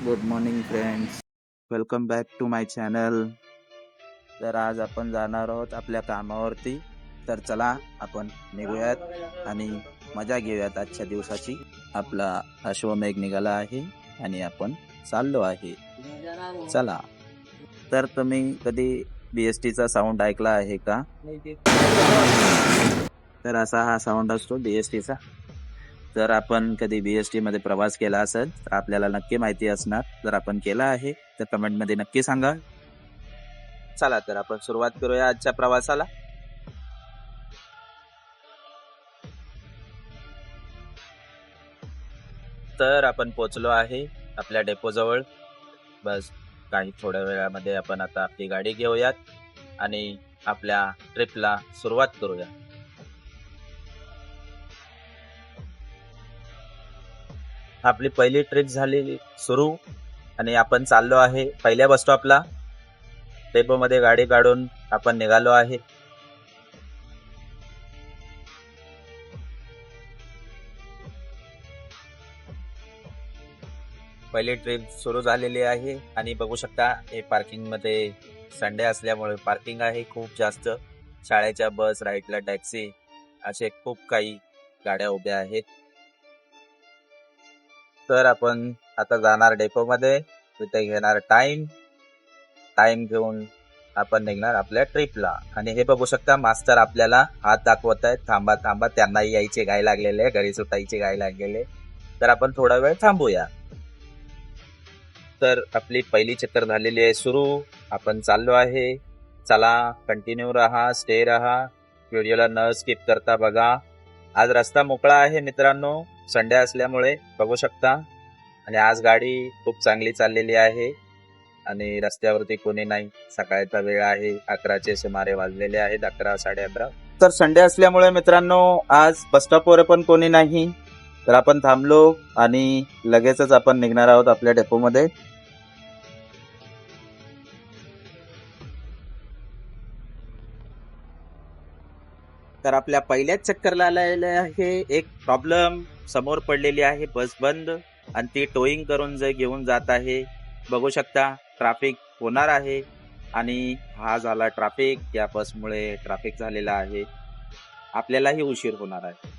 Good morning friends, welcome back to my channel. तर आज आपण जाणार आहोत आपल्या कामावरती. तर चला आपण निघूयात आणि मजा घेऊयात आजच्या दिवसाची. आपला अश्वमेघ निघाला आहे आणि आपण चाललो आहे. चला. तर तुम्ही कधी BSTचा साऊंड ऐकला आहे का? तर असा हा साऊंड असतो BSTचा. जर आपण कधी BST मध्ये प्रवास केला असेल तर आपल्याला नक्की माहिती असणार. जर आपण केला आहे तर कमेंट मध्ये नक्की सांगा. चला तर आपण सुरुवात करूया आजच्या प्रवासाला. तर आपण पोहोचलो आहे आपल्या डेपो जवळ. बस काही थोड्या वेळामध्ये आपण आता आपली गाडी घेऊयात आणि आपल्या ट्रिपला सुरुवात करूया. आपली पहिली ट्रिप झाली सुरू आणि आपण चाललो आहे पहिल्या बस स्टॉपला. डेपो मध्ये गाडी काढून आपण निघालो आहे. पहिली ट्रिप सुरू झालेली आहे आणि बघू शकता हे पार्किंग मध्ये संडे असल्यामुळे पार्किंग आहे खूप जास्त. शाळेच्या बस, राईटला टॅक्सी असे खूप काही गाड्या उभ्या आहेत. तर आपण आता जाणार डेपो मध्ये, तिथे घेणार टाइम घेऊन आपण निघणार आपल्या ट्रिपला. आणि हे बघू शकता मास्टर आपल्याला हात दाखवत आहेत, थांबा थांबा, त्यांनाही यायची घाई लागलेली आहे, घरी सुटायची घाई लागलेली. तर आपण थोडा वेळ थांबूया. तर आपली पहिली चक्कर झालेली आहे सुरू. आपण चाललो आहे. चला कंटिन्यू राहा, स्टे राहा, व्हिडिओला न स्किप करता बघा. आज रस्ता मोकळा आहे मित्रांनो, संडे असल्यामुळे बघू शकता. आणि आज गाडी खूप चांगली चाललेली आहे आणि रस्त्यावरती कोणी नाही. सकाळचा वेळ आहे, 11चे सुमारे वाजलेले आहेत, 11 11:30. तर संडे असल्यामुळे मित्रांनो आज बस स्टॉपवर पण कोणी नाही. तर आपण थांबलो आणि लगेचच आपण निघणार आहोत आपल्या डेपो मध्ये. तर आपल्या पहिल्याच चक्करला आलेले आहे एक प्रॉब्लेम. समोर पडलेली आहे बस बंद आणि ती टोईंग करून घेऊन जात आहे. बघू शकता ट्रॅफिक होणार आहे आणि हा झाला ट्रॅफिक. या बसमुळे ट्रॅफिक झालेला आहे, आपल्यालाही उशीर होणार आहे.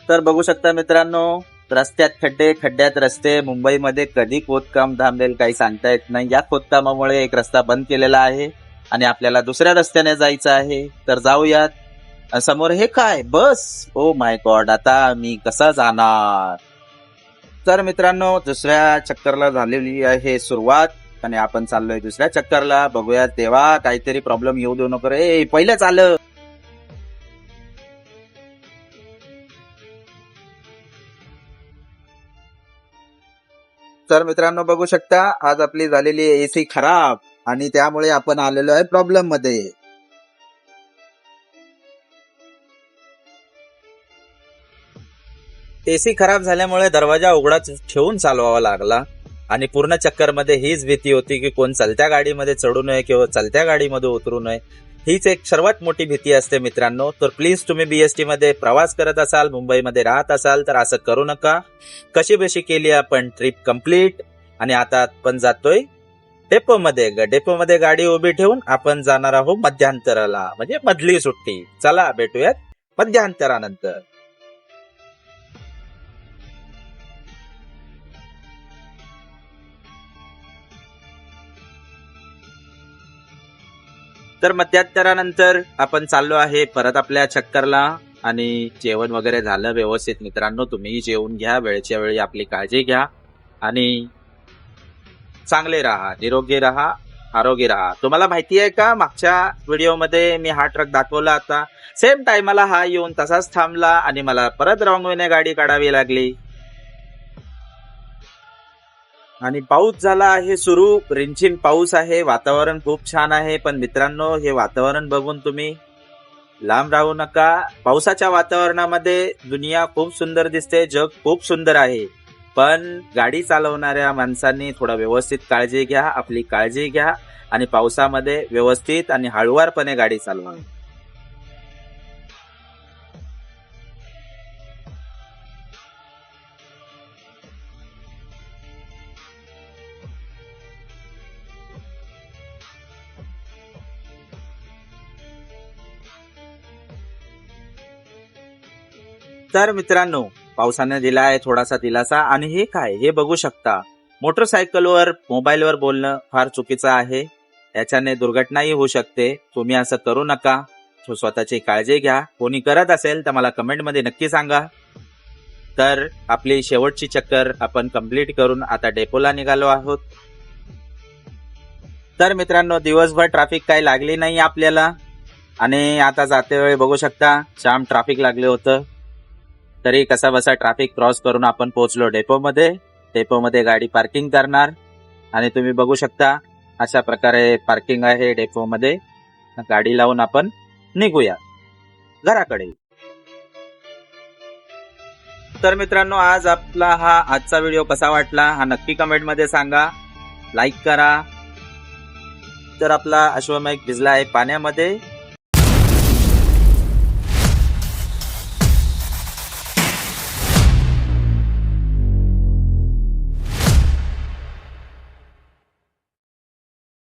तर बघू शकता मित्रांनो, रस्त्यात खड्डे, खड्ड्यात रस्ते. मुंबईमध्ये कधी खोदकाम थांबेल काही सांगता येत नाही. या खोदकामामुळे एक रस्ता बंद केलेला आहे आणि आपल्याला दुसऱ्या रस्त्याने जायचं आहे. तर जाऊयात. समोर हे काय बस, ओ माय गॉड, आता मी कसा जाणार. तर मित्रांनो दुसऱ्या चक्करला झालेली आहे सुरुवात आणि आपण चाललोय दुसऱ्या चक्करला. बघूया तेव्हा काहीतरी प्रॉब्लेम येऊ देऊ नको रे, पहिलं चाललं. तर मित्रांनो बघू शकता आज आपली झालेली AC खराब आणि त्यामुळे आपण आलेलो आहे प्रॉब्लेम मध्ये. AC खराब झाल्यामुळे दरवाजा उघडाच ठेवून चालवावा लागला आणि पूर्ण चक्कर मध्ये हीच भीती होती की कोण चलत्या गाडीमध्ये चढू नये किंवा चलत्या गाडीमध्ये उतरू नये. हीच एक सर्वात मोठी भीती असते मित्रांनो. तर प्लीज तुम्ही BST मध्ये प्रवास करत असाल, मुंबईमध्ये राहत असाल तर असं करू नका. कशी बशी केली आपण ट्रिप कंप्लीट आणि आता आपण जातोय डेपो मध्ये. डेपो मध्ये गाडी उभी ठेवून आपण जाणार आहोत मध्यांतराला, म्हणजे मधली सुट्टी. चला भेटूयात मध्यांतरानंतर. तर मध्यांतरानंतर आपण चाललो आहे परत आपल्या चक्करला आणि जेवण वगैरे झालं व्यवस्थित मित्रांनो. तुम्ही जेवून घ्या, वेळच्या वेळी आपली काळजी घ्या आणि चांगले राहा, निरोगी राहा, आरोगी राहा. तुम्हाला माहिती आहे का, मागच्या व्हिडिओमध्ये मी हा ट्रक दाखवला होता, सेम टायमाला हा येऊन तसाच थांबला आणि मला परत रॉंग वेने गाडी काढावी लागली. आणि पाऊस झाला आहे सुरू, रिमझिम पाऊस आहे, वातावरण खूप छान आहे. पण मित्रांनो हे वातावरण बघून तुम्ही लांब राहू नका. पावसाच्या वातावरणामध्ये दुनिया खूप सुंदर दिसते, जग खूप सुंदर आहे. पण गाडी चालवणाऱ्या माणसांनी थोडा व्यवस्थित काळजी घ्या, आपली काळजी घ्या आणि पावसामध्ये व्यवस्थित आणि हळुवारपणे गाडी चालवा. तर मित्रांनो, पावसाने दिला आहे थोडासा दिलासा. आणि हे काय, हे बघू शकता, मोटरसायकलवर मोबाईलवर बोलणं फार चुकीचं आहे. याच्याने दुर्घटनाही होऊ शकते. तुम्ही असं करू नका. स्वतःची काळजी घ्या. कोणी करत असेल तर मला कमेंटमध्ये नक्की सांगा. तर आपली शेवटची चक्कर आपण कंप्लीट करून आता डेपोला निघालो आहोत. तर मित्रांनो, दिवसभर ट्रॅफिक काही लागली नाही आपल्याला. आणि आता जाते वेळी बघू शकता जाम ट्रॅफिक लागले होतं. तरी कसा बसा ट्रॅफिक क्रॉस करून आपण पोहोचलो डेपोमध्ये. डेपोमध्ये गाडी पार्किंग करणार. आणि तुम्ही बघू शकता अशा प्रकारे पार्किंग आहे डेपोमध्ये. गाडी लावून आपण निघूया घराकडे. तर मित्रांनो, आज आपला आजचा व्हिडिओ कसा वाटला हा नक्की कमेंटमध्ये सांगा. लाईक करा. तर आपला अश्वमेघ भिजला आहे पाण्यामध्ये.